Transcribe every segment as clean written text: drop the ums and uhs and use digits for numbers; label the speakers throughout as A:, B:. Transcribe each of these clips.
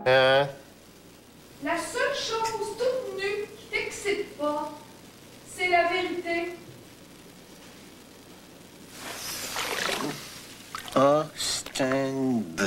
A: La seule chose toute nue qui t'excite pas, c'est la vérité.
B: Austin Boo.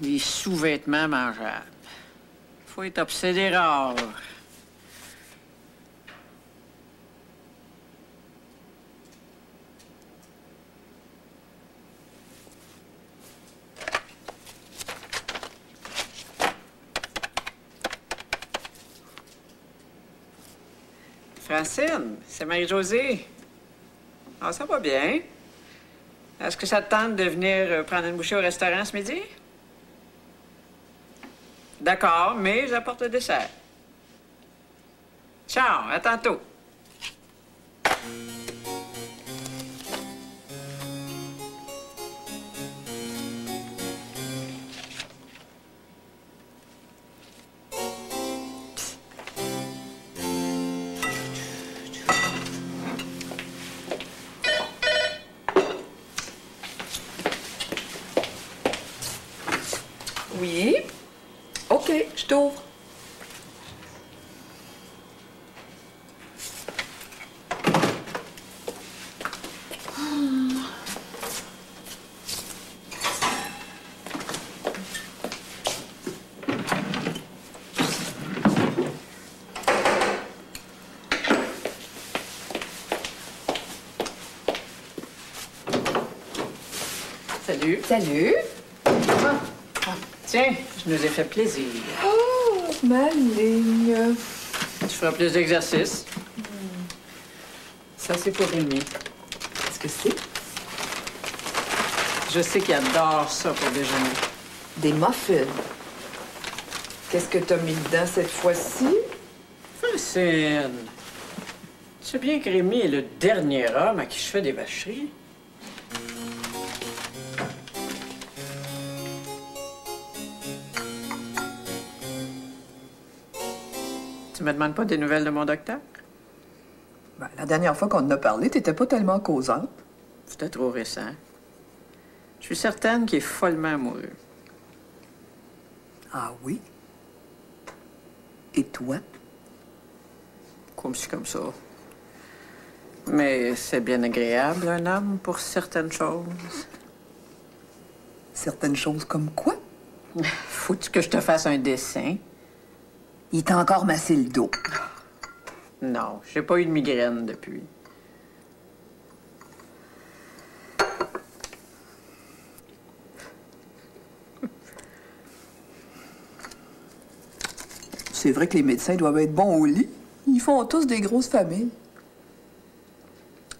C: Des sous-vêtements mangeables. Faut être obsédé rare. Francine, c'est Marie-Josée. Ah, ça va bien. Est-ce que ça te tente de venir prendre une bouchée au restaurant ce midi? D'accord, mais j'apporte le dessert. Ciao, à tantôt.
D: Oui? OK, je t'ouvre.
C: Salut.
D: Salut.
C: Tiens, je nous ai fait plaisir.
D: Oh, ma ligne.
C: Tu feras plus d'exercice. Ça, c'est pour Rémi.
D: Qu'est-ce que c'est?
C: Je sais qu'il adore ça pour déjeuner.
D: Des muffins. Qu'est-ce que t'as mis dedans cette fois-ci?
C: Francine, tu sais bien que Rémi est le dernier homme à qui je fais des vacheries. Tu me demandes pas des nouvelles de mon docteur?
D: Ben, la dernière fois qu'on en a parlé, t'étais pas tellement causante.
C: C'était trop récent. Je suis certaine qu'il est follement amoureux.
D: Ah oui? Et toi?
C: Comme ci, comme ça. Mais c'est bien agréable, un homme, pour certaines choses.
D: Certaines choses comme quoi?
C: Faut-tu que je te fasse un dessin?
D: Il t'a encore massé le dos.
C: Non, j'ai pas eu de migraine depuis.
D: C'est vrai que les médecins doivent être bons au lit. Ils font tous des grosses familles.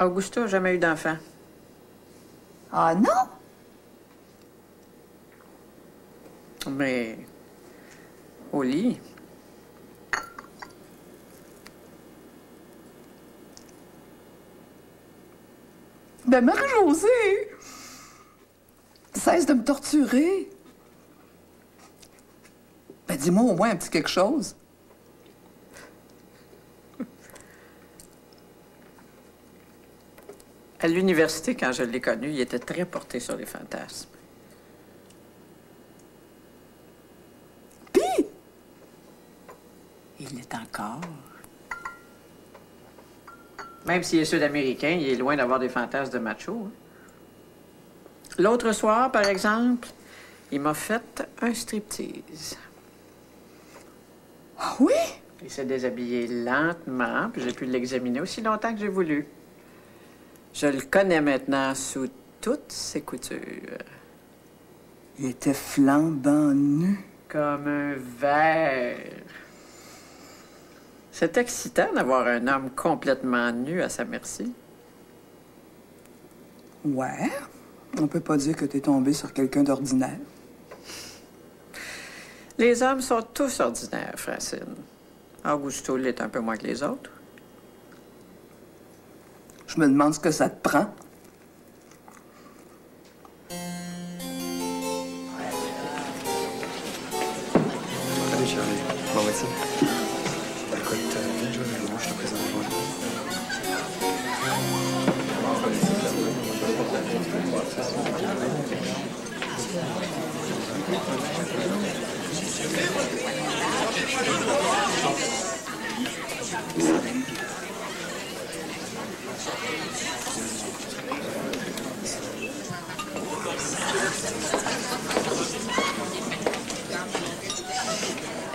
C: Augusta n'a jamais eu d'enfant.
D: Ah non?
C: Mais au lit.
D: Ben, Marie-Josée! Cesse de me torturer. Ben, dis-moi au moins un petit quelque chose.
C: À l'université, quand je l'ai connu, il était très porté sur les fantasmes.
D: Pis?
C: Il l'est encore. Même s'il est sud-américain, il est loin d'avoir des fantasmes de macho. Hein. L'autre soir, par exemple, il m'a fait un striptease.
D: Ah oui?
C: Il s'est déshabillé lentement, puis j'ai pu l'examiner aussi longtemps que j'ai voulu. Je le connais maintenant sous toutes ses coutures.
E: Il était flambant nu.
C: Comme un verre. C'est excitant d'avoir un homme complètement nu à sa merci.
E: Ouais. On peut pas dire que t'es tombé sur quelqu'un d'ordinaire.
C: Les hommes sont tous ordinaires, Francine. Augusto l'est un peu moins que les autres.
E: Je me demande ce que ça te prend.
F: Allez, Charlie. Bon, voici. Écoute, viens jouer avec moi, je te présente mon ami.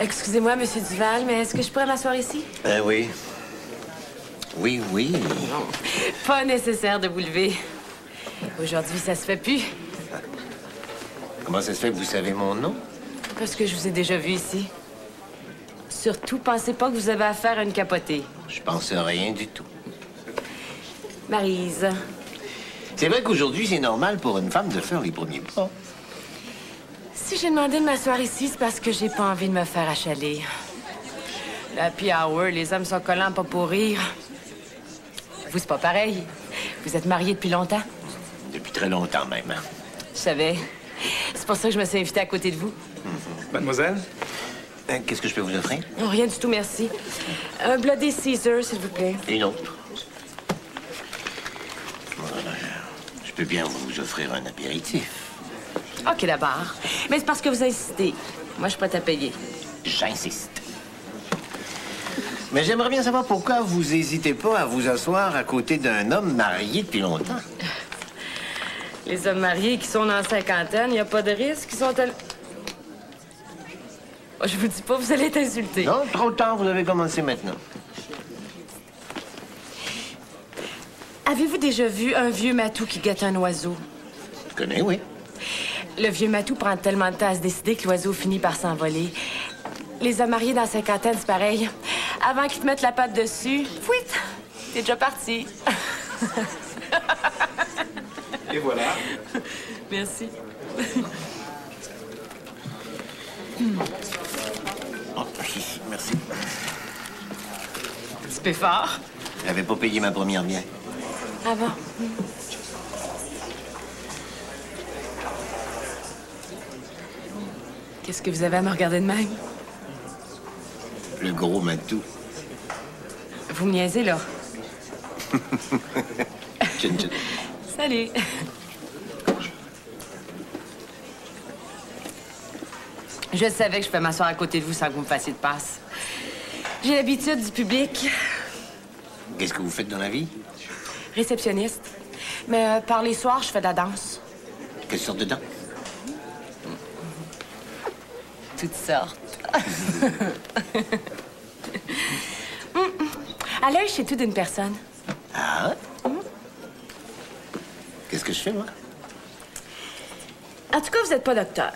G: Excusez-moi, Monsieur Duval, mais est-ce que je pourrais m'asseoir ici?
B: Oui. Oui, oui.
G: Pas nécessaire de vous lever. Aujourd'hui, ça se fait plus.
B: Comment ça se fait que vous savez mon nom?
G: Parce que je vous ai déjà vu ici. Surtout, pensez pas que vous avez affaire à une capotée.
B: Je pense à rien du tout.
G: Maryse.
B: C'est vrai qu'aujourd'hui, c'est normal pour une femme de faire les premiers pas.
G: Si j'ai demandé de m'asseoir ici, c'est parce que j'ai pas envie de me faire achaler. L'happy hour, les hommes sont collants pas pour rire. Vous, c'est pas pareil. Vous êtes mariés depuis longtemps?
B: Depuis très longtemps même. Hein?
G: Je savais. C'est pour ça que je me suis invitée à côté de vous.
F: Mademoiselle?
B: Qu'est-ce que je peux vous offrir?
G: Oh, rien du tout, merci. Un Bloody Caesar, s'il vous plaît.
B: Une autre. Voilà. Je peux bien vous offrir un apéritif.
G: OK, d'abord. Mais c'est parce que vous insistez. Moi, je suis prête à payer.
B: J'insiste. Mais j'aimerais bien savoir pourquoi vous n'hésitez pas à vous asseoir à côté d'un homme marié depuis longtemps.
G: Les hommes mariés qui sont dans la cinquantaine, il n'y a pas de risque. Ils sont tellement... Oh, je vous dis pas, vous allez être insulté.
B: Non, trop tard, vous avez commencé maintenant.
G: Avez-vous déjà vu un vieux matou qui guette un oiseau?
B: Je connais, oui.
G: Le vieux matou prend tellement de temps à se décider que l'oiseau finit par s'envoler. Les hommes mariés dans la cinquantaine, c'est pareil. Avant qu'ils te mettent la patte dessus, fouit, t'es déjà parti.
F: Et voilà.
G: Merci.
B: Oh, merci.
G: Un petit peu fort.
B: J'avais pas payé ma première bière.
G: Ah bon? Qu'est-ce que vous avez à me regarder de même?
B: Le gros matou.
G: Vous me niaisez, là.
B: Tchin, tchin.
G: Salut. Je savais que je pouvais m'asseoir à côté de vous sans que vous me fassiez de passe. J'ai l'habitude du public.
B: Qu'est-ce que vous faites dans la vie?
G: Réceptionniste. Mais par les soirs, je fais de la danse.
B: Quelle sorte de danse?
G: Toutes sortes. À l'œil, je sais tout d'une personne.
B: Ah? Qu'est-ce que je fais, moi?
G: En tout cas, vous n'êtes pas docteur.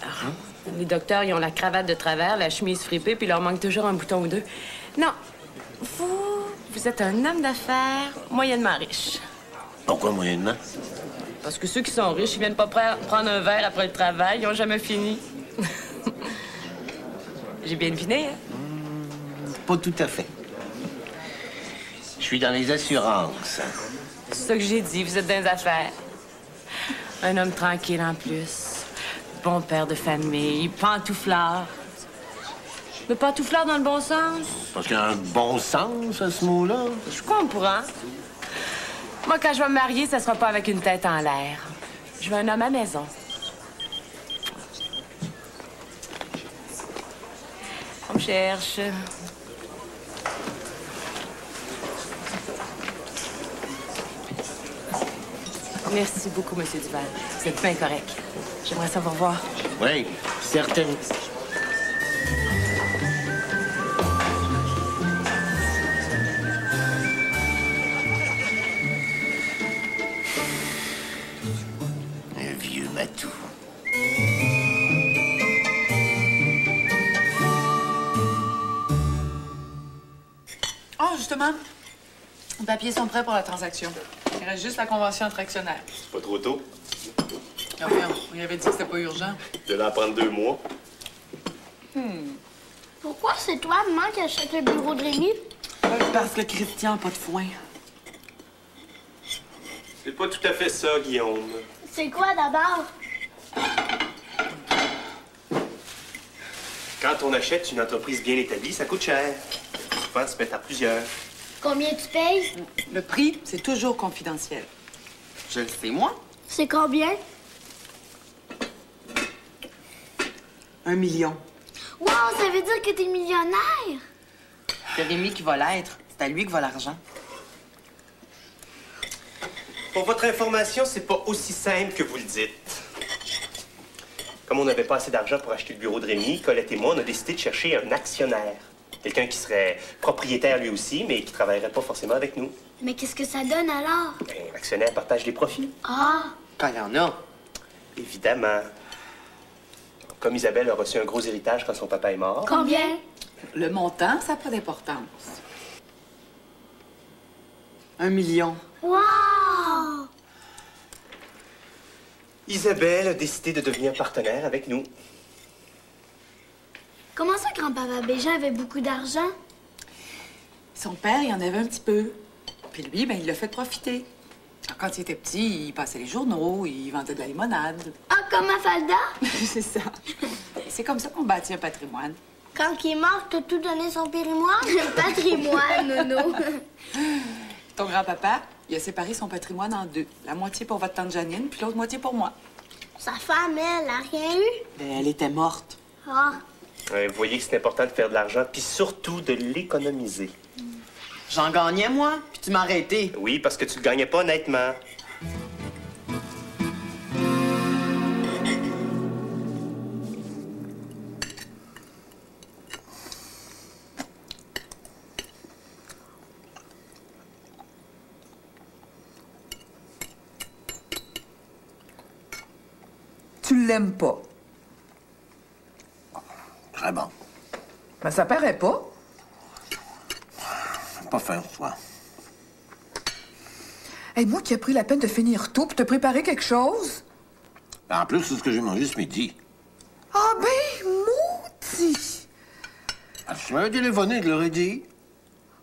G: Les docteurs, ils ont la cravate de travers, la chemise fripée, puis il leur manque toujours un bouton ou deux. Non. Vous êtes un homme d'affaires moyennement riche.
B: Pourquoi moyennement?
G: Parce que ceux qui sont riches, ils viennent pas prendre un verre après le travail, ils ont jamais fini. J'ai bien deviné, hein?
B: Pas tout à fait. Je suis dans les assurances.
G: C'est ça que j'ai dit, vous êtes dans les affaires. Un homme tranquille en plus. Bon père de famille, pantouflard. Mais pantouflard dans le bon sens?
B: Parce qu'il y a un bon sens à ce mot-là.
G: Je comprends. Moi, quand je vais me marier, ça sera pas avec une tête en l'air. Je veux un homme à maison. On me cherche. Merci beaucoup, Monsieur Duval. Vous êtes bien correct. J'aimerais ça vous revoir.
B: Oui, certaines. Un vieux matou.
H: Oh, justement, les papiers sont prêts pour la transaction. Il reste juste la convention entre actionnaires.
F: C'est pas trop tôt.
H: Ah, voyons, il avait dit que c'était pas urgent.
F: De là à prendre 2 mois.
I: Pourquoi c'est toi, maman, qui achète le bureau de Rémi?
H: Parce que Christian n'a pas de foin.
F: C'est pas tout à fait ça, Guillaume.
I: C'est quoi d'abord?
F: Quand on achète une entreprise bien établie, ça coûte cher. Souvent, se mettre à plusieurs.
I: Combien tu payes?
H: Le prix, c'est toujours confidentiel. Je le sais, moi.
I: C'est combien?
H: 1 million.
I: Wow, ça veut dire que t'es millionnaire!
H: C'est Rémi qui va l'être. C'est à lui que va l'argent.
F: Pour votre information, c'est pas aussi simple que vous le dites. Comme on n'avait pas assez d'argent pour acheter le bureau de Rémi, Colette et moi, on a décidé de chercher un actionnaire. Quelqu'un qui serait propriétaire lui aussi, mais qui travaillerait pas forcément avec nous.
I: Mais qu'est-ce que ça donne alors?
F: Ben, l'actionnaire partage les profits.
I: Ah!
H: Quand il y en a.
F: Évidemment. Comme Isabelle a reçu un gros héritage quand son papa est mort.
I: Combien?
H: Le montant, ça n'a pas d'importance. 1 million.
I: Wow!
F: Isabelle a décidé de devenir partenaire avec nous.
I: Comment ça, grand-papa Bégin avait beaucoup d'argent?
H: Son père, il en avait un petit peu. Puis lui, ben, il l'a fait profiter. Alors, quand il était petit, il passait les journaux, il vendait de la limonade.
I: Ah, comme Mafalda?
H: C'est ça. C'est comme ça qu'on bâtit un patrimoine.
I: Quand il est mort, t'as tout donné son patrimoine? Le patrimoine, Nono.
H: Ton grand-papa, il a séparé son patrimoine en 2. La moitié pour votre tante Janine, puis l'autre moitié pour moi.
I: Sa femme, elle, a rien eu?
H: Ben, elle était morte.
I: Ah.
F: Vous voyez que c'est important de faire de l'argent, puis surtout de l'économiser.
H: J'en gagnais, moi, puis tu m'as arrêté.
F: Oui, parce que tu le gagnais pas honnêtement.
D: Tu l'aimes pas.
B: Très bon.
D: Ben, ça paraît pas.
B: Pas faim, toi.
D: Hey, moi qui ai pris la peine de finir tôt pour te préparer quelque chose.
B: En plus, c'est ce que j'ai mangé ce midi.
D: Ah ben, maudit!
B: Ah, je m'avais téléphoné, je leur ai dit.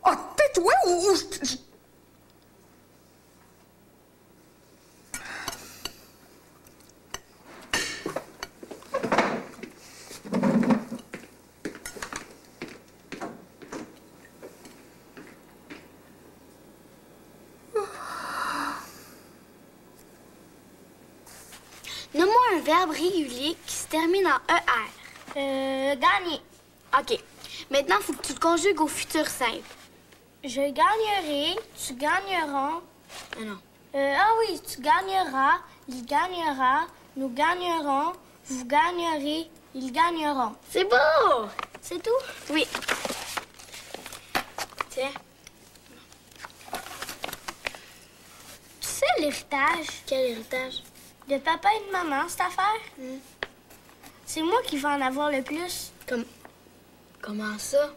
D: Ah, tais-toi ou je...
I: Nomme-moi un verbe régulier qui se termine en ER. Gagner. OK. Maintenant, il faut que tu le conjugues au futur simple. Je gagnerai, tu gagneras. Non. Ah oui, tu gagneras, il gagnera, nous gagnerons, vous gagnerez, ils gagneront. C'est beau! C'est tout? Oui. Tiens. Tu sais l'héritage? Quel héritage? De papa et de maman, cette affaire? C'est moi qui vais en avoir le plus. Comment ça?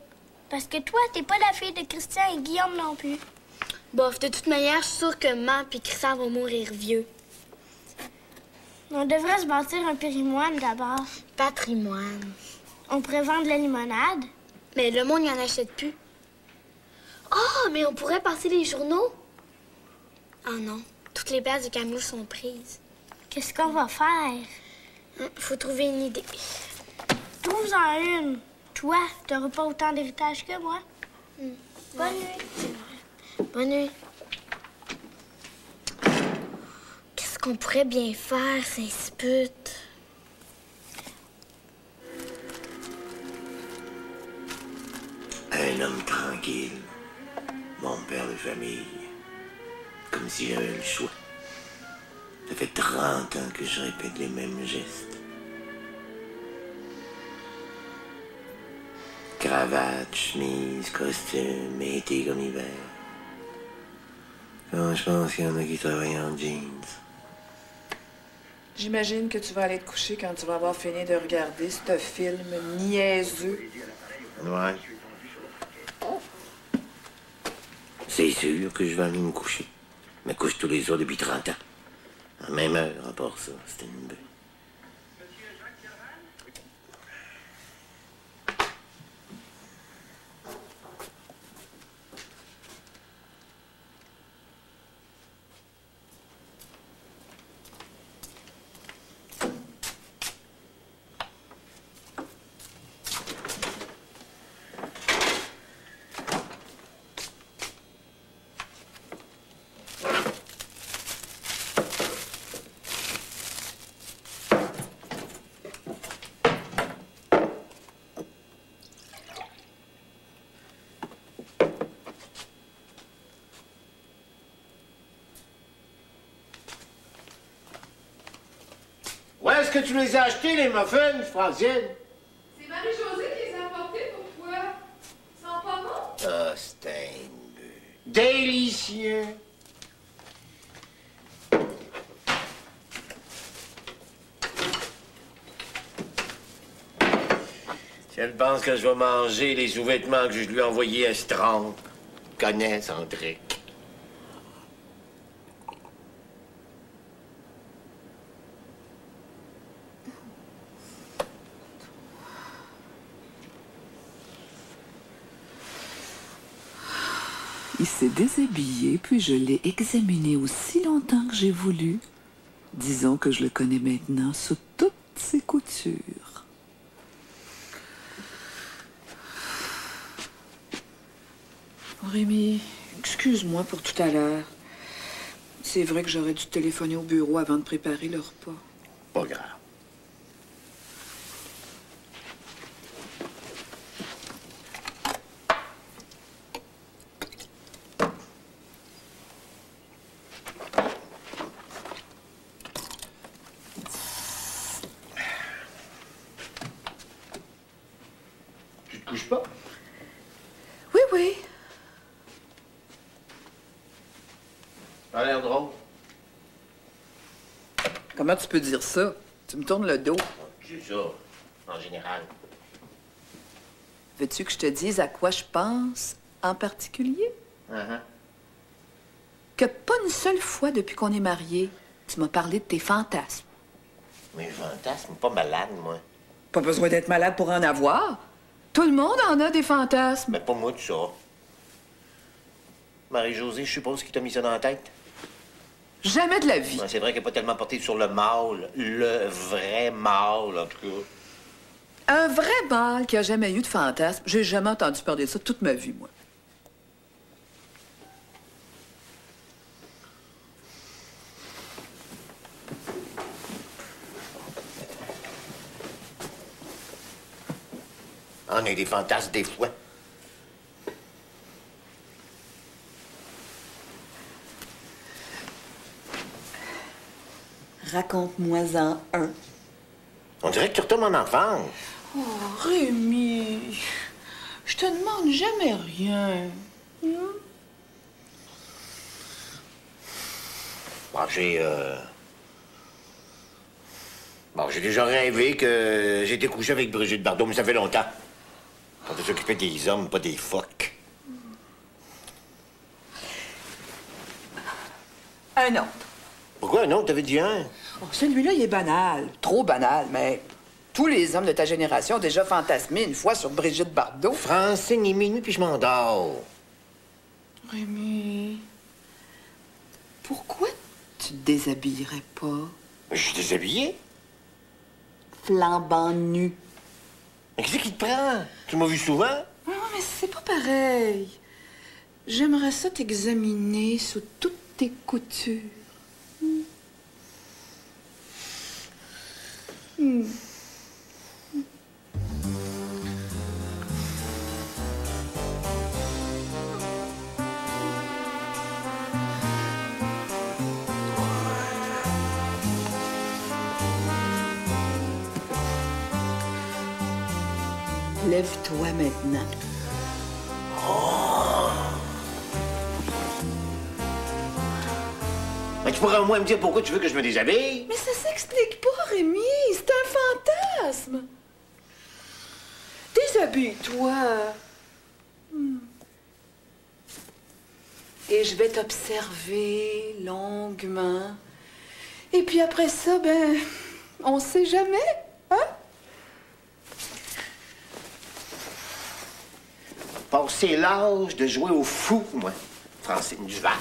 I: Parce que toi, t'es pas la fille de Christian et Guillaume non plus. Bof, de toute manière, je suis sûre que maman et Christian vont mourir vieux. On devrait se bâtir un patrimoine d'abord. Patrimoine? On pourrait vendre de la limonade. Mais le monde n'y en achète plus. Ah, mais on pourrait passer les journaux. Ah non, toutes les places de Camus sont prises. Qu'est-ce qu'on va faire? Faut trouver une idée. Trouve-en une. Toi, t'auras pas autant d'héritage que moi. Bonne nuit. Bonne nuit. Qu'est-ce qu'on pourrait bien faire, Saint-Sput?
B: Un homme tranquille. Mon père de famille. Comme si j'avais le choix. fait 30 ans que je répète les mêmes gestes. Cravate, chemise, costume, été comme hiver. Quand je pense qu'il y en a qui travaillent en jeans.
D: J'imagine que tu vas aller te coucher quand tu vas avoir fini de regarder ce film niaiseux.
B: Ouais. C'est sûr que je vais aller me coucher. Je me couche tous les jours depuis 30 ans. À la même heure, à part ça, c'était une bête. Où est-ce que tu les as achetés, les muffins, Francienne?
A: C'est Marie-Josée qui les a apportés pour toi. Ils sont pas bons?
B: Ah, c'est un délicieux. Si elle pense que je vais manger les sous-vêtements que je lui ai envoyés à Strong, connais son truc.
J: Il s'est déshabillé, puis je l'ai examiné aussi longtemps que j'ai voulu. Disons que je le connais maintenant sous toutes ses coutures.
D: Rémi, excuse-moi pour tout à l'heure. C'est vrai que j'aurais dû téléphoner au bureau avant de préparer le repas.
B: Pas grave. Tu te couches pas?
D: Oui, oui.
B: Ça a l'air drôle.
D: Comment tu peux dire ça? Tu me tournes le dos.
B: C'est ça, en général.
D: Veux-tu que je te dise à quoi je pense en particulier? Que pas une seule fois depuis qu'on est mariés, tu m'as parlé de tes fantasmes.
B: Mais fantasme, pas malade, moi.
D: Pas besoin d'être malade pour en avoir. Tout le monde en a des fantasmes.
B: Mais pas moi de ça. Marie-Josée, je suppose qu'il t'a mis ça dans la tête?
D: Jamais de la vie.
B: Ouais, c'est vrai qu'elle n'est pas tellement portée sur le mâle. Le vrai mâle, en tout cas.
D: Un vrai mâle qui a jamais eu de fantasme. J'ai jamais entendu parler de ça toute ma vie, moi.
B: On a des fantasmes des fois.
D: Raconte-moi-en un.
B: On dirait que tu retombes en enfance.
D: Oh, Rémi, je te demande jamais rien.
B: Bon, j'ai déjà rêvé que j'étais couché avec Brigitte Bardot, mais ça fait longtemps. On peut s'occuper des hommes, pas des phoques.
D: Un autre.
B: Pourquoi un autre? T'avais dit un?
D: Oh, celui-là, il est banal. Trop banal, mais tous les hommes de ta génération ont déjà fantasmé une fois sur Brigitte Bardot.
B: Francine, il est minuit puis je m'endors.
D: Rémi, pourquoi tu te déshabillerais pas?
B: Je suis déshabillé.
D: Flambant nu.
B: Mais qu'est-ce qui te prend? Tu m'as vu souvent?
D: Non, mais c'est pas pareil. J'aimerais ça t'examiner sous toutes tes coutures.
H: Lève-toi maintenant.
B: Mais tu pourrais au moins me dire pourquoi tu veux que je me déshabille?
H: Mais ça s'explique pas, Rémi. C'est un fantasme. Déshabille-toi. Et je vais t'observer longuement. Et puis après ça, ben, on sait jamais, hein?
B: Passé l'âge de jouer au fou, moi. Francine Duval.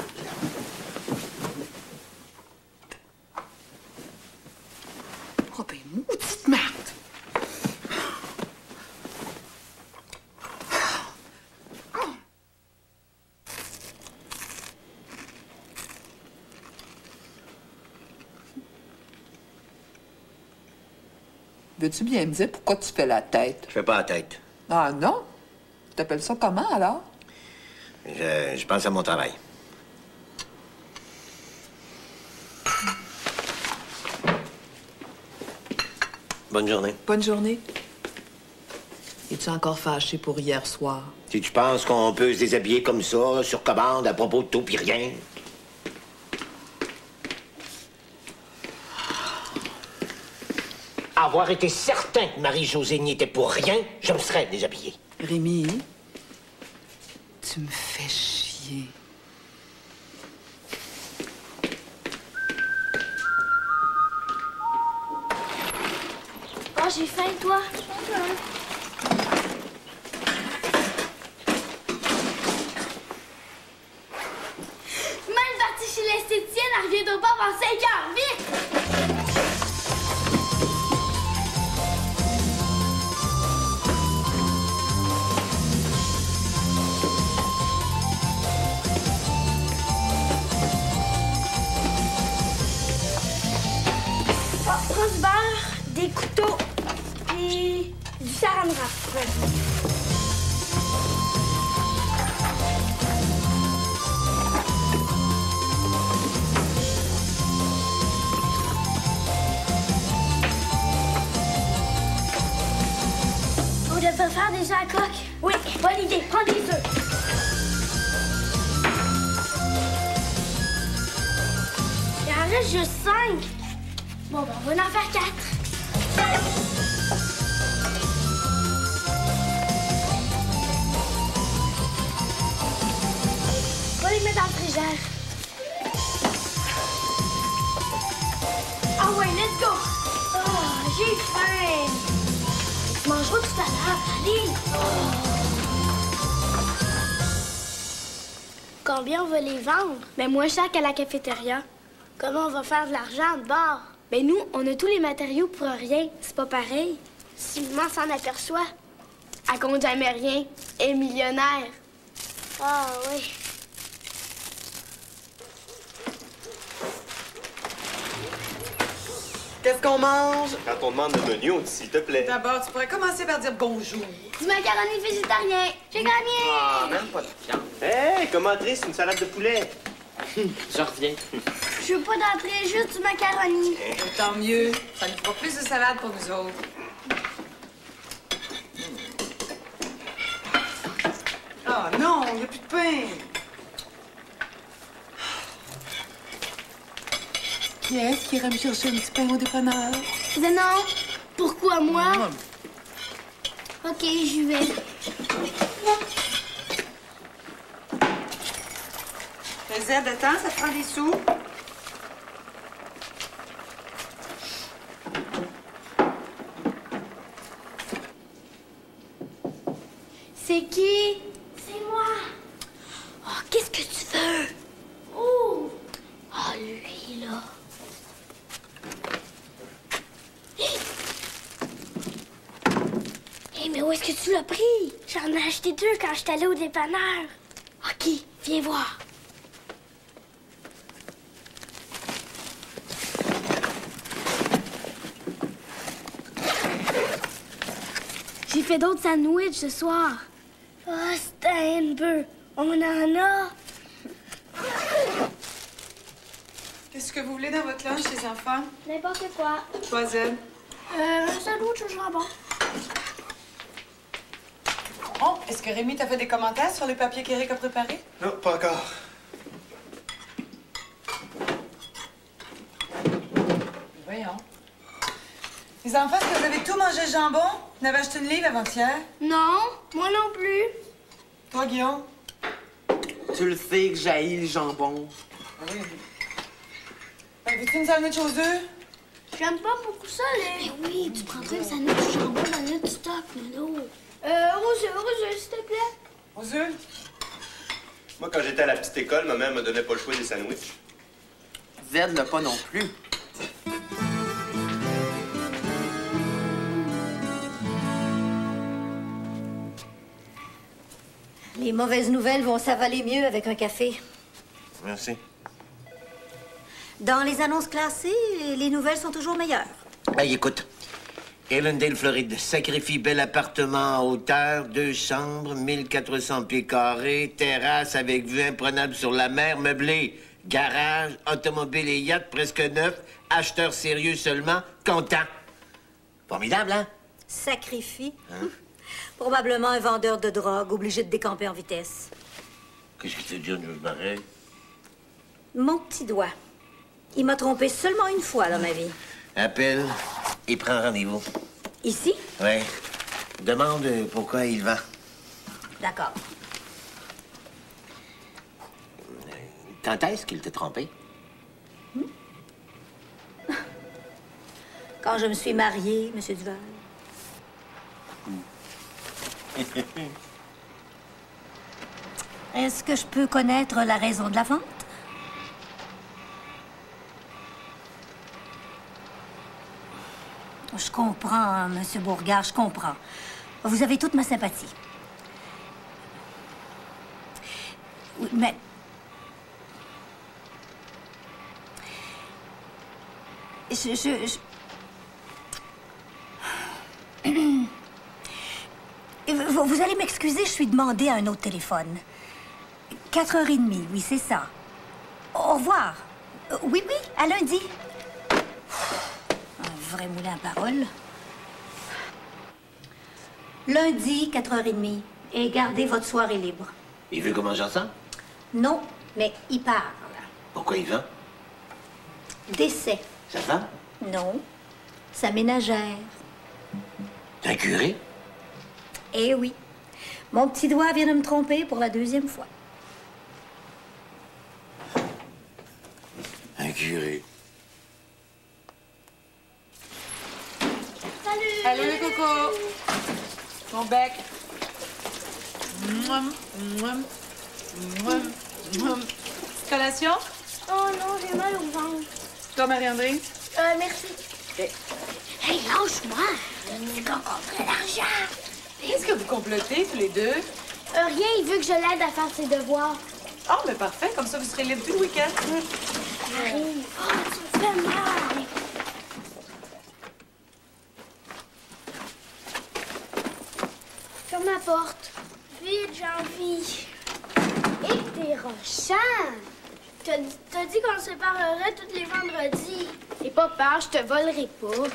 H: Oh ben, maudite merde!
D: Veux-tu bien me dire pourquoi tu fais la tête?
B: Je fais pas la tête.
D: Ah non? Tu t'appelles ça comment, alors?
B: Je pense à mon travail. Bonne journée.
D: Bonne journée. Es-tu encore fâché pour hier soir?
B: Si tu penses qu'on peut se déshabiller comme ça, sur commande, à propos de tout pis rien... Avoir été certain que Marie-Josée n'y était pour rien, je me serais déshabillé.
D: Rémi, tu me fais chier.
I: Oh, j'ai faim, toi. Même partie chez l'esthéticienne, elle reviendra pas avant 5 heures. Vite! Prends du beurre, des couteaux et du saran wrap. On devrait faire des œufs à coque. Oui, bonne idée. Prends des œufs. Il en reste juste 5. Bon, ben, on va en faire 4. On va les mettre dans le frigidaire. Ah ouais, let's go! Oh, j'ai faim! Tu mangeras tout à l'heure, allez! Combien on va les vendre? Mais moins cher qu'à la cafétéria. Comment on va faire de l'argent de bord? Ben nous, on a tous les matériaux pour rien. C'est pas pareil. Si maman s'en aperçoit, elle compte jamais rien. Elle est millionnaire. Ah oui.
H: Qu'est-ce qu'on mange?
F: Quand on demande le menu, on dit s'il te plaît.
H: D'abord, tu pourrais commencer par dire bonjour.
I: Du macaroni végétarien. J'ai gagné!
F: Ah, même pas de viande. Hé, commanderie, c'est une salade de poulet.
B: Je reviens.
I: Je veux pas d'entrée, juste du macaroni.
H: Tant mieux. Ça nous fera plus de salade pour nous autres. Ah non, il n'y a plus de pain. Qui est-ce qui ira me chercher un petit pain au dépanneur?
I: Mais non. Pourquoi moi? OK, j'y vais.
H: Zed, attends, ça prend des sous.
I: C'est qui? C'est moi. Oh, qu'est-ce que tu veux? Oh! Ah, lui, là. Hé, mais où est-ce que tu l'as pris? J'en ai acheté 2 quand j'étais allée au dépanneur. OK, viens voir. J'ai fait d'autres sandwichs ce soir. Oh, c'est un hamburger. On en a.
H: Qu'est-ce que vous voulez dans votre lunch, les enfants?
I: N'importe quoi.
H: Toi, Zed.
I: Un sandwich au jambon.
H: Est-ce que Rémi t'a fait des commentaires sur les papiers qu'Éric a préparés?
F: Non, pas encore.
H: Voyons. Les enfants, est-ce que vous avez tout mangé le jambon? Vous n'avez acheté une livre avant-hier?
I: Non, moi non plus.
H: Toi, Guillaume?
K: Tu le sais que j'haïs le jambon.
H: Oui. Ben, veux-tu une sandwich aux œufs?
I: J'aime pas beaucoup ça, les... Mais oui, tu prendrais une sandwich de jambon dans notre stock, Nono. Aux œufs, s'il te plaît.
H: Aux œufs?
F: Moi, quand j'étais à la petite école, ma mère me donnait pas le choix des sandwichs.
K: Z l'a pas non plus.
L: Les mauvaises nouvelles vont s'avaler mieux avec un café.
B: Merci.
L: Dans les annonces classées, les nouvelles sont toujours meilleures.
B: Hey, écoute. Ellendale, Floride. Sacrifie bel appartement en hauteur, 2 chambres, 1400 pieds carrés, terrasse avec vue imprenable sur la mer, meublé, garage, automobile et yacht presque neuf, acheteur sérieux seulement, content. Formidable, hein?
L: Sacrifie. Probablement un vendeur de drogue, obligé de décamper en vitesse.
B: Qu'est-ce que tu veux dire, Jules Barret?
L: Mon petit doigt. Il m'a trompé seulement une fois dans ma vie.
B: Appelle et prends rendez-vous.
L: Ici?
B: Oui. Demande pourquoi il vend.
L: D'accord.
B: Quand est-ce qu'il t'a trompé?
L: Quand je me suis mariée, M. Duval. Est-ce que je peux connaître la raison de la vente? Je comprends, M. Bourgard, je comprends. Vous avez toute ma sympathie. Oui, mais... Vous allez m'excuser, je suis demandée à un autre téléphone. 4h30, oui, c'est ça. Au revoir. Oui, à lundi. Un vrai moulin à parole. Lundi, 4h30. Et gardez votre soirée libre.
B: Il veut qu'on mange ensemble?
L: Non, mais il parle.
B: Pourquoi il vend?
L: Décès.
B: Sa femme?
L: Non, sa ménagère.
B: T'es un curé?
L: Eh oui. Mon petit doigt vient de me tromper pour la 2e fois.
B: Un curé.
H: Salut! Salut, Coco! Ton bec. Mouam, mouam, mouam, mouam. Petite collation?
I: Oh non, j'ai mal au ventre.
H: Toi, Marie-André?
I: Merci.
H: Okay.
I: Hey, lâche-moi! C'est qu'on compte l'argent!
H: Qu'est-ce que vous complotez, tous les deux?
I: Rien, il veut que je l'aide à faire ses devoirs.
H: Oh, mais parfait, comme ça, vous serez libre tout le week-end.
I: Marie, tu me fais mal! Ferme la porte. Vite, j'ai envie. Et t'es rochant! T'as dit qu'on se séparerait tous les vendredis. Et pas peur, je te volerai pas.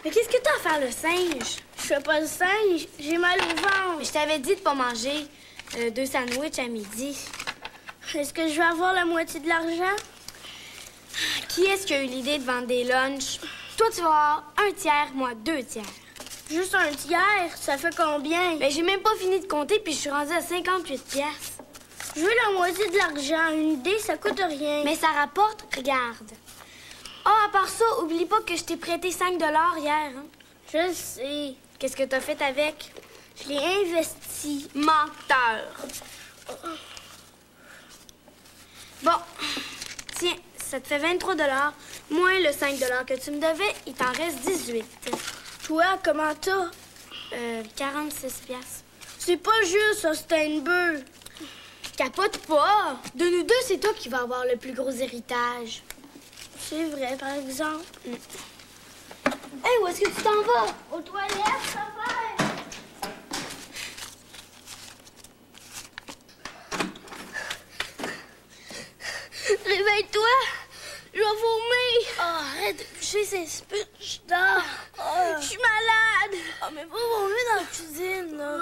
I: Mais qu'est-ce que t'as à faire, le singe? Je fais pas le singe, j'ai mal au ventre. Mais je t'avais dit de pas manger 2 sandwichs à midi. Est-ce que je vais avoir la moitié de l'argent? Qui est-ce qui a eu l'idée de vendre des lunchs? Toi, tu vas avoir 1 tiers, moi 2 tiers. Juste 1 tiers? Ça fait combien? Mais j'ai même pas fini de compter, puis je suis rendue à 58 piastres. Je veux la moitié de l'argent. Une idée, ça coûte rien. Mais ça rapporte, regarde. À part ça, oublie pas que je t'ai prêté 5 $ hier. Hein? Je le sais. Qu'est-ce que t'as fait avec? Je l'ai investi. Menteur. Bon. Tiens, ça te fait 23 $. Moins le 5 $ que tu me devais, il t'en reste 18. Toi, comment t'as? 46 piastres. C'est pas juste, ça, c'est une bœuf. Capote pas. De nous deux, c'est toi qui vas avoir le plus gros héritage. C'est vrai, par exemple. Hey, où est-ce que tu t'en vas? Aux toilettes, ça fait. Réveille-toi. Je vais vomir. Oh, arrête de coucher, Saint-Sput, je dors. Je suis malade. Ah, mais va vomir dans la cuisine, là.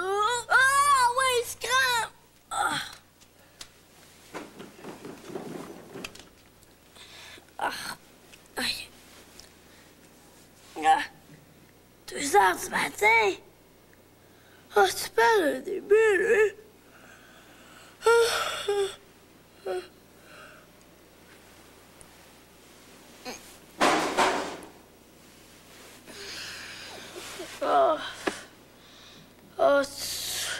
I: Ah, ouais, il se crampe. Aïe. 2 heures du matin. Oh, tu parles au début, là.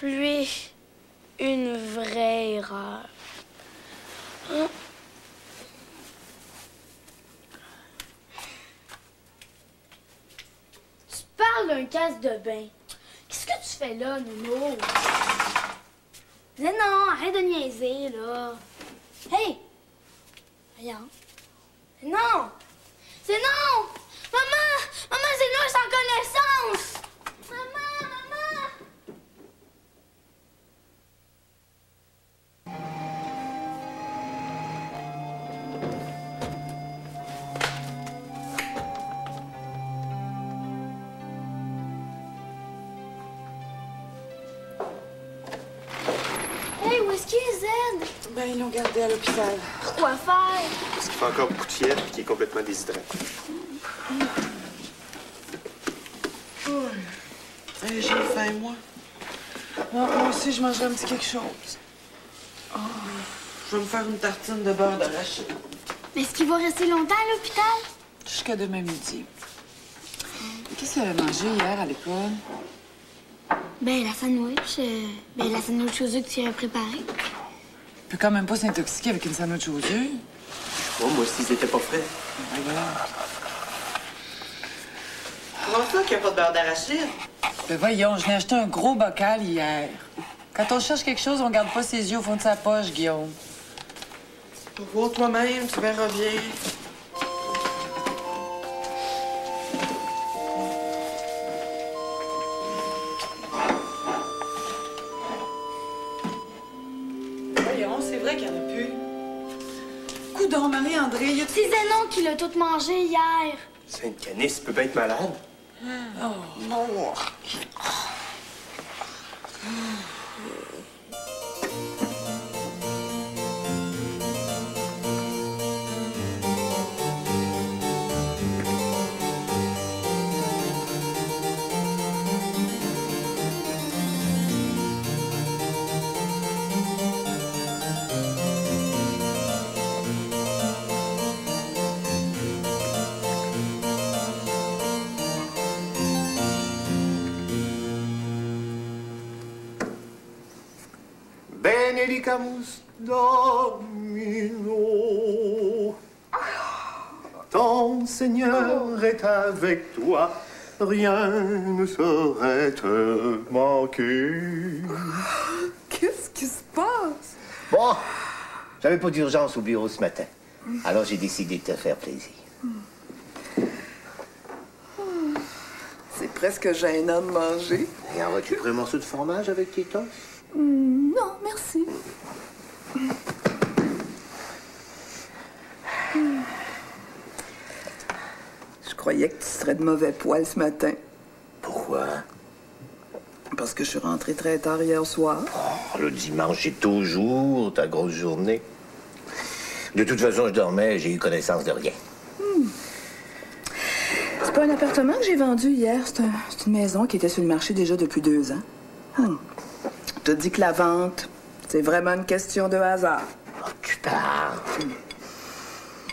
I: Lui, une vraie erreur. Tu parles d'un casse de bain. Qu'est-ce que tu fais là, Nounou? Mais non, arrête de niaiser, là. Hey! Voyons. Non! C'est non! Maman! Maman, c'est nous sans connaissance! Maman! Maman! Hey, où est-ce qu'il est, Zed?
H: Ben, ils l'ont gardé à l'hôpital.
I: Quoi faire?
F: Parce qu'il fait encore beaucoup de fièvre et qu'il est complètement déshydraté.
H: Hey, j'ai faim, moi. Non, moi aussi, je mangerai un petit quelque chose. Oh, je vais me faire une tartine de beurre d'arachide.
I: Mais est-ce qu'il va rester longtemps à l'hôpital?
H: Jusqu'à demain midi. Qu'est-ce qu'elle a mangé hier à l'école?
I: Ben, la sandwich. La sandwich aux œufs que tu as préparée.
H: Il peut quand même pas s'intoxiquer avec une sandwich aux œufs.
F: Oh, moi, s'ils étaient pas frais.
H: Ben voilà.
K: Comment ça qu'il n'y a pas de beurre d'arachide?
H: Ben voyons, je l'ai acheté un gros bocal hier. Quand on cherche quelque chose, on garde pas ses yeux au fond de sa poche, Guillaume.
K: Vois toi-même, tu verras bien.
H: Voyons, c'est vrai qu'il y en a plus. Coudon, Marie-André, y a...
I: C'est Zénon qui l'a tout mangé hier.
F: Sainte-Canice, il peut pas être malade.
H: Oh, non.
M: Benedicamus Domino. Ton Seigneur est avec toi, rien ne saurait te manquer.
J: Qu'est-ce qui se passe?
B: Bon, j'avais pas d'urgence au bureau ce matin. Alors j'ai décidé de te faire plaisir.
J: C'est presque gênant de manger.
B: Et en vas-tu prendre un morceau de fromage avec tes toasts?
J: Non, merci. Je croyais que tu serais de mauvais poil ce matin.
B: Pourquoi?
J: Parce que je suis rentrée très tard hier soir.
B: Oh, le dimanche, c'est toujours ta grosse journée. De toute façon, je dormais, j'ai eu connaissance de rien.
J: C'est pas un appartement que j'ai vendu hier. C'est une maison qui était sur le marché déjà depuis 2 ans. Je te dis que la vente, c'est vraiment une question de hasard.
B: Oh, tu parles.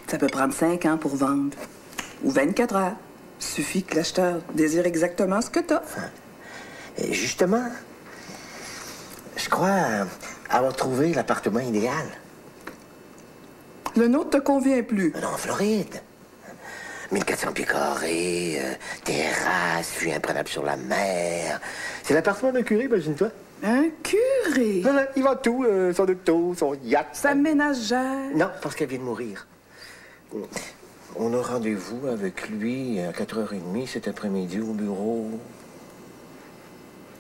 J: Ça peut prendre 5 ans pour vendre. Ou 24 heures. Suffit que l'acheteur désire exactement ce que t'as.
B: Et justement, je crois avoir trouvé l'appartement idéal.
J: Le nôtre te convient plus.
B: Non, en Floride. 1400 pieds carrés, terrasse, vue imprenable sur la mer. C'est l'appartement d'un curé, imagine-toi.
J: Un curé?
B: Voilà, il vend tout, son auto, son yacht.
J: Sa ménagère?
B: Non, parce qu'elle vient de mourir. On a rendez-vous avec lui à 4h30 cet après-midi au bureau.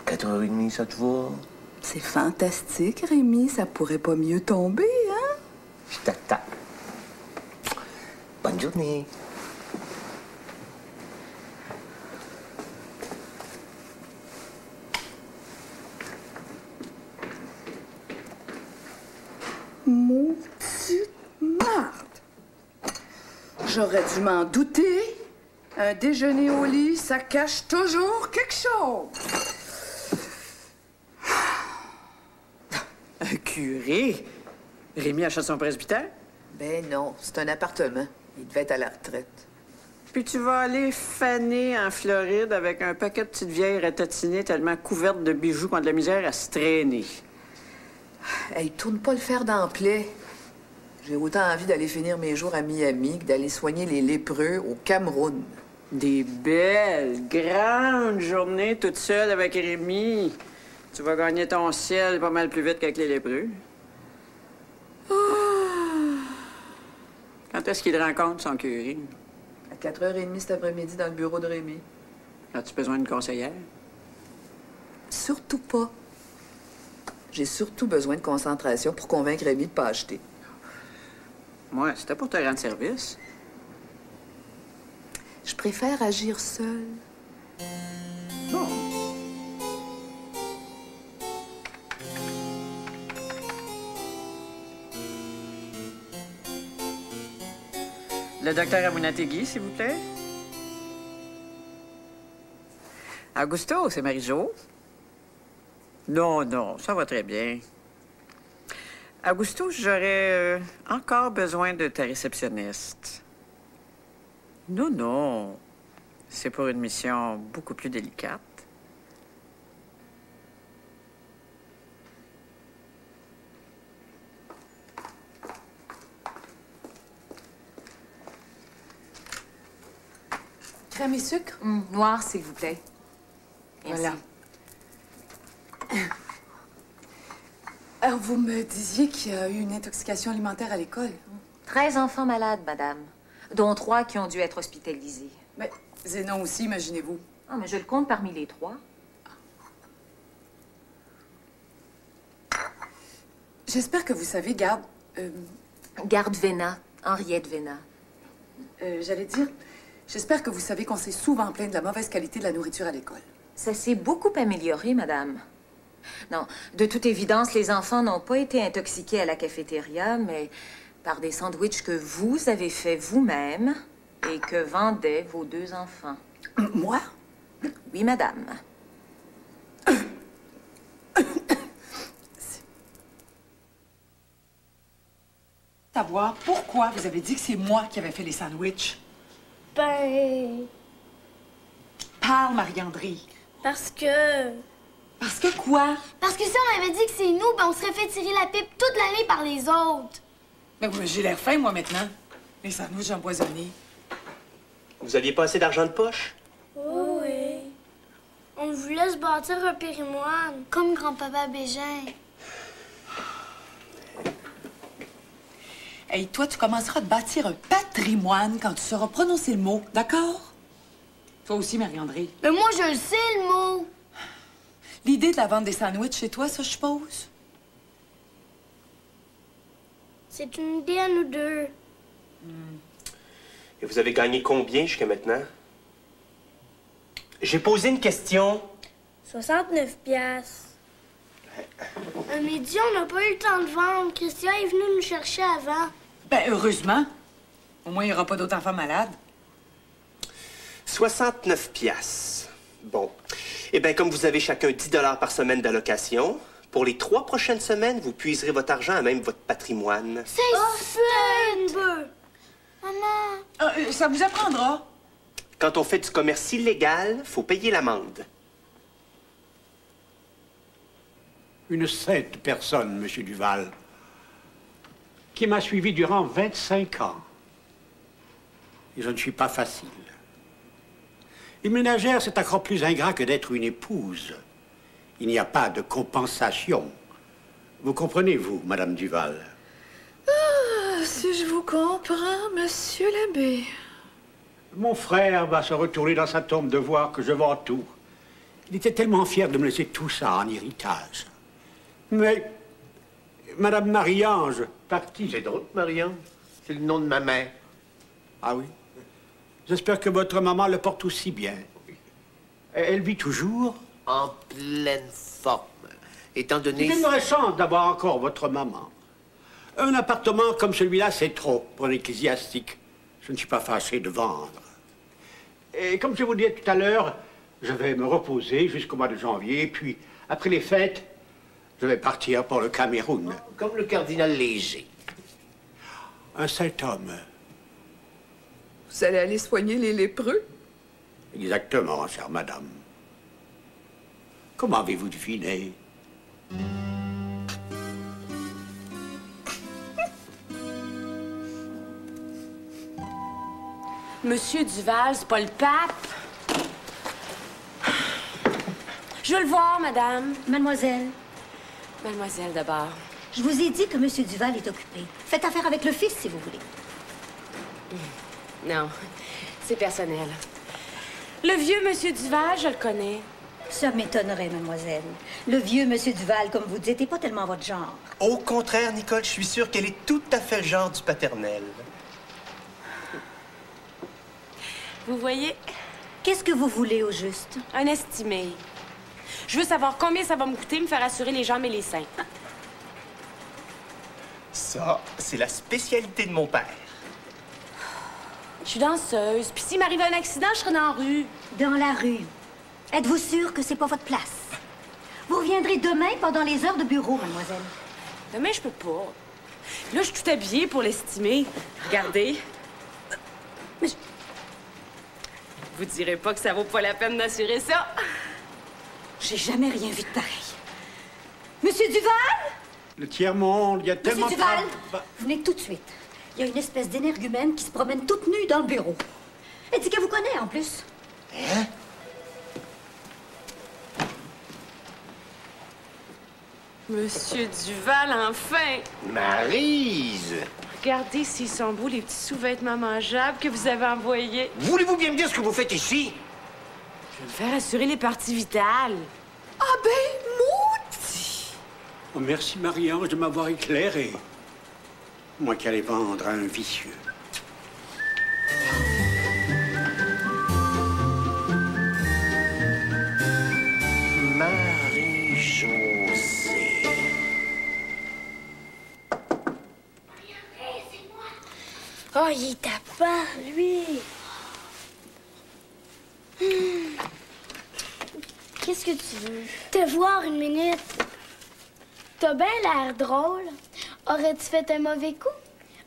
B: 4h30, ça te va?
J: C'est fantastique, Rémi. Ça pourrait pas mieux tomber, hein?
B: Je t'attends. Bonne journée.
D: Maudite marde! J'aurais dû m'en douter. Un déjeuner au lit, ça cache toujours quelque chose.
C: Un curé? Rémi achète son presbytère?
D: Ben non, c'est un appartement. Il devait être à la retraite.
C: Puis tu vas aller faner en Floride avec un paquet de petites vieilles ratatinées tellement couvertes de bijoux qu'on a de la misère à se traîner.
D: Hey, tourne pas le fer dans le plaie. J'ai autant envie d'aller finir mes jours à Miami que d'aller soigner les lépreux au Cameroun.
C: Des belles, grandes journées toute seule avec Rémi. Tu vas gagner ton ciel pas mal plus vite qu'avec les lépreux. Quand est-ce qu'il rencontre son curé?
D: À 4h30 cet après-midi dans le bureau de Rémi.
C: As-tu besoin d'une conseillère?
D: Surtout pas. J'ai surtout besoin de concentration pour convaincre Rémi de pas acheter.
C: Moi, c'était pour te rendre service.
D: Je préfère agir seule.
C: Bon. Le docteur Amunategui, s'il vous plaît. Augusto, c'est Marie-Jo. Non, non, ça va très bien. Augusto, j'aurais encore besoin de ta réceptionniste. Non, non. C'est pour une mission beaucoup plus délicate.
H: Crème et sucre?
N: Noir, s'il vous plaît. Merci.
H: Voilà. Alors, vous me disiez qu'il y a eu une intoxication alimentaire à l'école.
N: 13 enfants malades, madame, dont 3 qui ont dû être hospitalisés.
H: Mais Zénon aussi, imaginez-vous.
N: Ah, mais je le compte parmi les 3.
H: J'espère que vous savez, Garde...
N: Garde Véna, Henriette Véna.
H: J'allais dire, j'espère que vous savez qu'on s'est souvent plaint de la mauvaise qualité de la nourriture à l'école.
N: Ça s'est beaucoup amélioré, madame. Non, de toute évidence, les enfants n'ont pas été intoxiqués à la cafétéria, mais par des sandwichs que vous avez faits vous-même et que vendaient vos 2 enfants.
H: Moi?
N: Oui, madame.
H: Savoir pourquoi vous avez dit que c'est moi qui avais fait les sandwichs.
I: Ben...
H: Parle, Marie-André.
I: Parce que...
H: Parce que quoi?
I: Parce que si on avait dit que c'est nous, ben on serait fait tirer la pipe toute l'année par les autres.
H: Mais oui, j'ai l'air faim, moi, maintenant. Les sandwichs empoisonnés.
F: Vous aviez pas assez d'argent de poche?
I: Oh oui. On voulait se bâtir un périmoine, comme grand-papa Bégin.
H: Hey, toi, tu commenceras à te bâtir un patrimoine quand tu sauras prononcer le mot, d'accord? Toi aussi, Marie-André.
I: Mais moi, je le sais, le mot.
H: L'idée de la vente des sandwichs chez toi, ça, je suppose?
I: C'est une idée à nous deux.
F: Et vous avez gagné combien jusqu'à maintenant? J'ai posé une question.
I: 69 piastres. À midi, on n'a pas eu le temps de vendre. Christian est venu nous chercher avant.
H: Ben, heureusement. Au moins, il n'y aura pas d'autres enfants malades.
F: 69 piastres. Bon. Eh bien, comme vous avez chacun 10 $ par semaine d'allocation, pour les 3 prochaines semaines, vous puiserez votre argent à même votre patrimoine.
I: C'est fun! Maman!
H: Ça vous apprendra.
F: Quand on fait du commerce illégal, faut payer l'amende.
O: Une sainte personne, Monsieur Duval, qui m'a suivi durant 25 ans. Et je ne suis pas facile. Une ménagère, c'est encore plus ingrat que d'être une épouse. Il n'y a pas de compensation. Vous comprenez, vous, Madame Duval?
J: Ah, si je vous comprends, Monsieur l'abbé.
O: Mon frère va se retourner dans sa tombe de voir que je vends tout. Il était tellement fier de me laisser tout ça en héritage. Mais Madame Marie-Ange, partie...
B: C'est drôle, Marie-Ange. C'est le nom de ma mère.
O: Ah oui? J'espère que votre maman le porte aussi bien. Elle vit toujours?
B: En pleine forme. Étant donné...
O: C'est une chance d'avoir encore votre maman. Un appartement comme celui-là, c'est trop pour un ecclésiastique. Je ne suis pas fâché de vendre. Et comme je vous disais tout à l'heure, je vais me reposer jusqu'au mois de janvier, puis après les fêtes, je vais partir pour le Cameroun.
B: Comme le cardinal Léger.
O: Un saint homme.
D: Vous allez aller soigner les lépreux?
O: Exactement, chère madame. Comment avez-vous deviné?
G: Monsieur Duval, c'est pas le pape. Je veux le voir, madame.
L: Mademoiselle.
G: Mademoiselle, d'abord.
L: Je vous ai dit que Monsieur Duval est occupé. Faites affaire avec le fils, si vous voulez.
G: Non, c'est personnel. Le vieux Monsieur Duval, je le connais.
L: Ça m'étonnerait, mademoiselle. Le vieux Monsieur Duval, comme vous dites, n'est pas tellement votre genre.
F: Au contraire, Nicole, je suis sûre qu'elle est tout à fait le genre du paternel.
G: Vous voyez?
L: Qu'est-ce que vous voulez, au juste?
G: Un estimé. Je veux savoir combien ça va me coûter me faire assurer les jambes et les seins.
F: Ça, c'est la spécialité de mon père.
G: Je suis danseuse, puis s'il m'arrivait un accident, je serais dans la rue.
L: Dans la rue. Êtes-vous sûre que c'est pas votre place? Vous reviendrez demain pendant les heures de bureau, mademoiselle.
G: Demain, je peux pas. Là, je suis tout habillée pour l'estimer. Regardez. Mais vous direz pas que ça vaut pas la peine d'assurer ça?
L: J'ai jamais rien vu de pareil. Monsieur Duval?
O: Le tiers-monde, il y a tellement...
L: Monsieur Duval, venez tout de suite. Il y a une espèce d'énergumène qui se promène toute nue dans le bureau. Elle dit qu'elle vous connaît, en plus.
B: Hein?
G: Monsieur Duval, enfin!
B: Maryse!
G: Regardez s'ils sont beaux, les petits sous-vêtements mangeables que vous avez envoyés.
B: Voulez-vous bien me dire ce que vous faites ici?
G: Je vais me faire assurer les parties vitales.
D: Ah ben, maudit!
O: Oh, merci, Marie-Ange, de m'avoir éclairé. Moi qui allais vendre à un vicieux.
B: Marie-Josée.
I: Oh, il est tapant, lui. Qu'est-ce que tu veux? Te voir une minute. T'as bien l'air drôle. Aurais-tu fait un mauvais coup?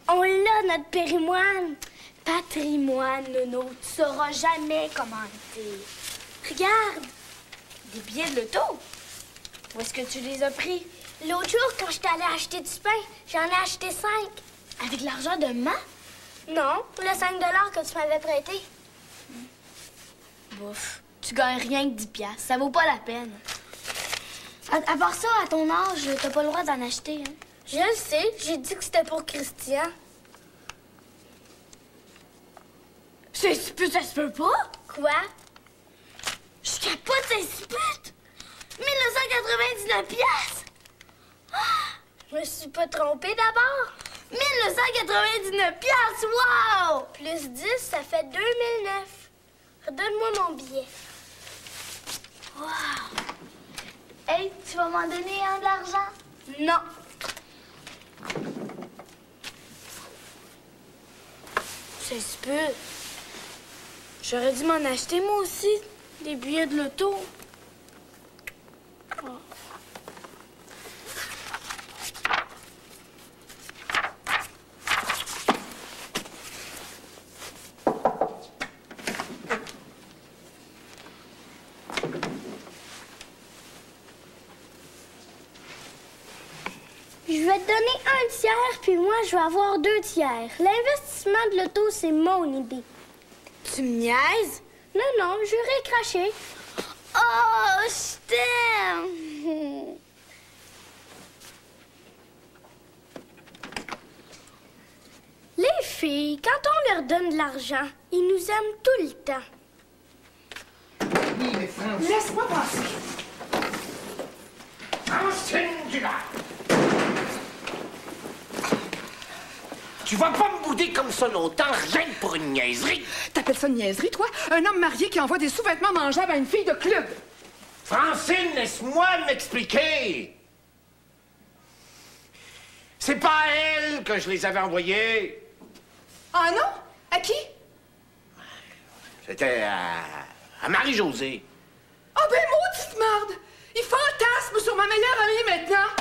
I: On l'a, notre périmoine. Patrimoine, Nono. Tu sauras jamais comment t'es. Regarde, des billets de l'auto. Où est-ce que tu les as pris? L'autre jour, quand je t'allais acheter du pain, j'en ai acheté 5. Avec l'argent de maman? Non, le 5 $ que tu m'avais prêté. Bouf, tu gagnes rien que 10 $. Ça vaut pas la peine. À part ça, à ton âge, t'as pas le droit d'en acheter. Hein? Je le sais, j'ai dit que c'était pour Christian. Ça se peut pas? Quoi? Je capote, ça se peut! 1999 $! Ah, je me suis pas trompée d'abord. 1999 $! Wow! Plus 10, ça fait 2009. Redonne-moi mon billet. Wow! Hey, tu vas m'en donner un de l'argent? Non. Ça se peut. J'aurais dû m'en acheter moi aussi, des billets de l'auto. Oh. Je vais te donner 1 tiers, puis moi, je vais avoir 2 tiers. L'investissement de l'auto, c'est mon idée. Tu me niaises? Non, non, j'aurais craché. Oh, je t'aime! Les filles, quand on leur donne de l'argent, ils nous aiment tout le temps.
B: Oui, mais Francine...
D: Laisse-moi passer.
B: Francine Duval! Tu vas pas me bouder comme ça longtemps, rien que pour une niaiserie.
D: T'appelles ça une niaiserie, toi? Un homme marié qui envoie des sous-vêtements mangeables à une fille de club.
B: Francine, laisse-moi m'expliquer. C'est pas à elle que je les avais envoyés.
A: Ah non? À qui?
B: C'était à Marie-Josée.
A: Ah ben, maudite marde! Il fantasme sur ma meilleure amie maintenant!